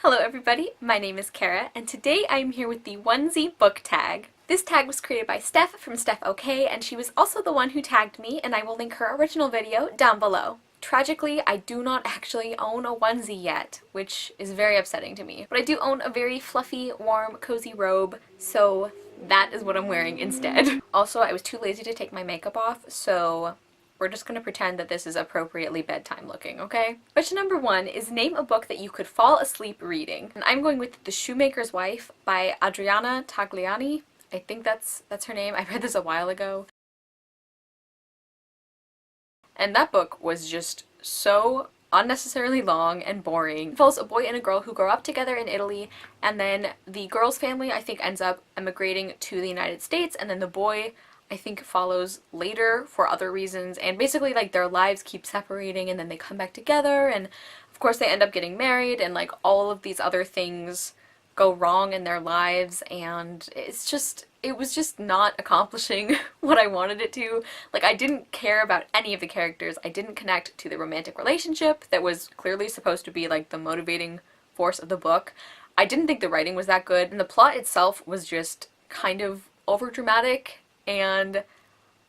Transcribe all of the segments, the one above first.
Hello everybody, my name is Kara, and today I am here with the Onesie Book Tag. This tag was created by Steph from Steph OK, and she was also the one who tagged me, and I will link her original video down below. Tragically, I do not actually own a onesie yet, which is very upsetting to me. But I do own a very fluffy, warm, cozy robe, so that is what I'm wearing instead. Also, I was too lazy to take my makeup off, so we're just going to pretend that this is appropriately bedtime looking, okay? Question number 1 is name a book that you could fall asleep reading. And I'm going with The Shoemaker's Wife by Adriana Tagliani. I think that's her name. I read this a while ago. And that book was just so unnecessarily long and boring. It follows a boy and a girl who grow up together in Italy, and then the girl's family, I think, ends up emigrating to the United States, and then the boy, I think, follows later for other reasons, and basically like their lives keep separating and then they come back together, and of course they end up getting married, and like all of these other things go wrong in their lives, and it was just not accomplishing what I wanted it to. Like, I didn't care about any of the characters. I didn't connect to the romantic relationship that was clearly supposed to be like the motivating force of the book. I didn't think the writing was that good, and the plot itself was just kind of overdramatic, and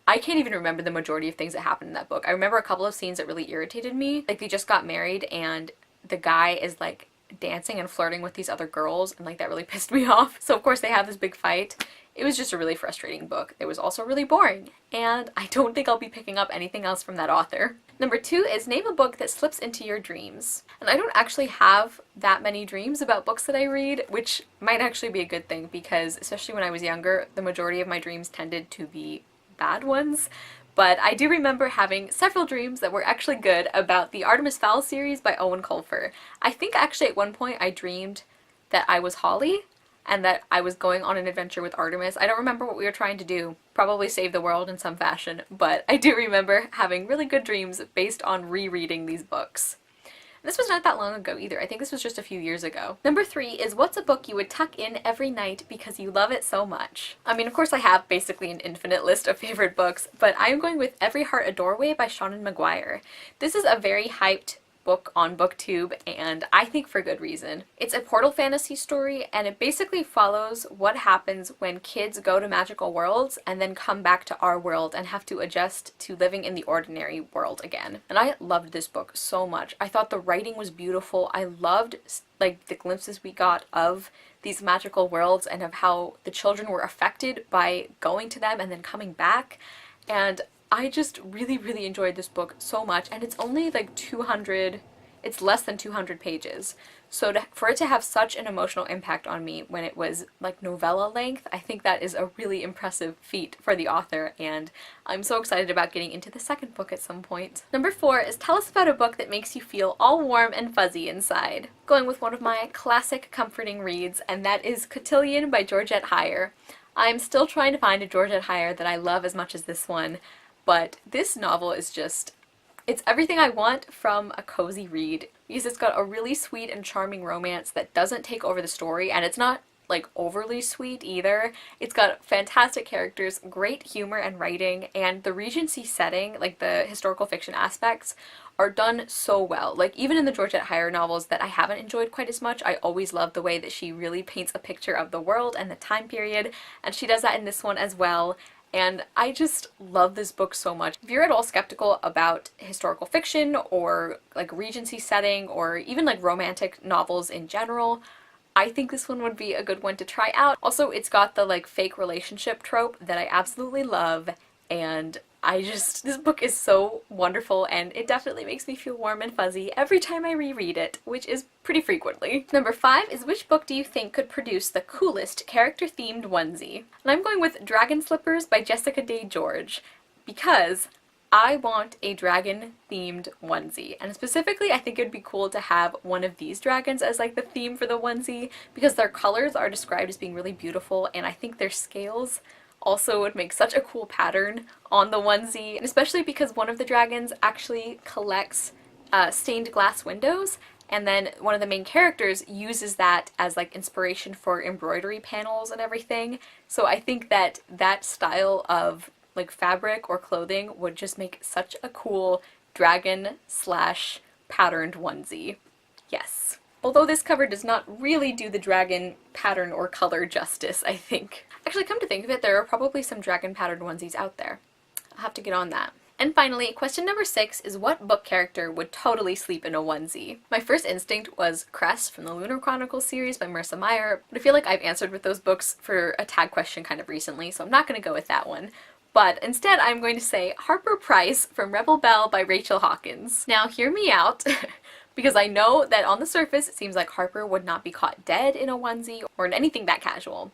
I can't even remember the majority of things that happened in that book. I remember a couple of scenes that really irritated me. Like, they just got married and the guy is like dancing and flirting with these other girls, and like that really pissed me off. So of course they have this big fight. It was just a really frustrating book. It was also really boring, and I don't think I'll be picking up anything else from that author. Number 2 is name a book that slips into your dreams. And I don't actually have that many dreams about books that I read, which might actually be a good thing because, especially when I was younger, the majority of my dreams tended to be bad ones. But I do remember having several dreams that were actually good about the Artemis Fowl series by Owen Colfer. I think actually at one point I dreamed that I was Holly and that I was going on an adventure with Artemis. I don't remember what we were trying to do. Probably save the world in some fashion, but I do remember having really good dreams based on rereading these books. This was not that long ago either. I think this was just a few years ago. Number 3 is what's a book you would tuck in every night because you love it so much? I mean, of course I have basically an infinite list of favorite books, but I am going with Every Heart a Doorway by Seanan McGuire. This is a very hyped book on BookTube, and I think for good reason. It's a portal fantasy story, and it basically follows what happens when kids go to magical worlds and then come back to our world and have to adjust to living in the ordinary world again. And I loved this book so much. I thought the writing was beautiful. I loved like the glimpses we got of these magical worlds and of how the children were affected by going to them and then coming back. And I just really enjoyed this book so much, and it's only like it's less than 200 pages. So for it to have such an emotional impact on me when it was like novella length, I think that is a really impressive feat for the author, and I'm so excited about getting into the second book at some point. Number 4 is tell us about a book that makes you feel all warm and fuzzy inside. Going with one of my classic comforting reads, and that is Cotillion by Georgette Heyer. I'm still trying to find a Georgette Heyer that I love as much as this one. But this novel is just, it's everything I want from a cozy read, because it's got a really sweet and charming romance that doesn't take over the story, and it's not like overly sweet either. It's got fantastic characters, great humor and writing, and the Regency setting, like the historical fiction aspects, are done so well. Like, even in the Georgette Heyer novels that I haven't enjoyed quite as much, I always love the way that she really paints a picture of the world and the time period, and she does that in this one as well. And I just love this book so much. If you're at all skeptical about historical fiction or like Regency setting or even like romantic novels in general, I think this one would be a good one to try out. Also, it's got the like fake relationship trope that I absolutely love, and this book is so wonderful, and it definitely makes me feel warm and fuzzy every time I reread it, which is pretty frequently. Number 5 is which book do you think could produce the coolest character-themed onesie? And I'm going with Dragon Slippers by Jessica Day George, because I want a dragon-themed onesie, and specifically I think it would be cool to have one of these dragons as like the theme for the onesie, because their colors are described as being really beautiful, and I think their scales also would make such a cool pattern on the onesie, and especially because one of the dragons actually collects stained glass windows, and then one of the main characters uses that as like inspiration for embroidery panels and everything. So I think that that style of like fabric or clothing would just make such a cool dragon slash patterned onesie. Yes. Although this cover does not really do the dragon pattern or color justice, I think. Actually, come to think of it, there are probably some dragon patterned onesies out there. I'll have to get on that. And finally, question number 6 is what book character would totally sleep in a onesie? My first instinct was Cress from the Lunar Chronicles series by Marissa Meyer, but I feel like I've answered with those books for a tag question kind of recently, so I'm not going to go with that one. But instead I'm going to say Harper Price from Rebel Belle by Rachel Hawkins. Now hear me out, because I know that on the surface it seems like Harper would not be caught dead in a onesie or in anything that casual,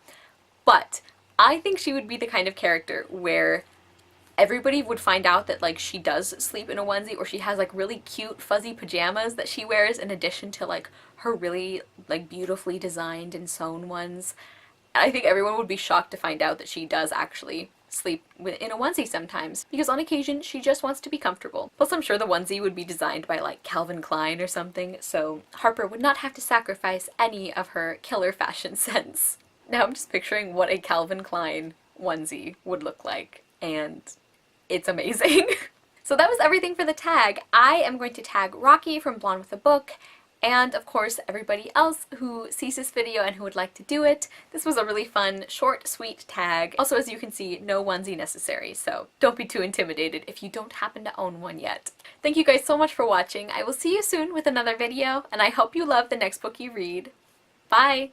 but I think she would be the kind of character where everybody would find out that like she does sleep in a onesie, or she has like really cute fuzzy pajamas that she wears in addition to like her really like beautifully designed and sewn ones. And I think everyone would be shocked to find out that she does actually sleep in a onesie sometimes, because on occasion she just wants to be comfortable. Plus I'm sure the onesie would be designed by like Calvin Klein or something, so Harper would not have to sacrifice any of her killer fashion sense. Now I'm just picturing what a Calvin Klein onesie would look like, and it's amazing. So that was everything for the tag. I am going to tag Rocky from Blonde with a Book, and of course everybody else who sees this video and who would like to do it. This was a really fun, short, sweet tag. Also, as you can see, no onesie necessary, so don't be too intimidated if you don't happen to own one yet. Thank you guys so much for watching. I will see you soon with another video, and I hope you love the next book you read. Bye!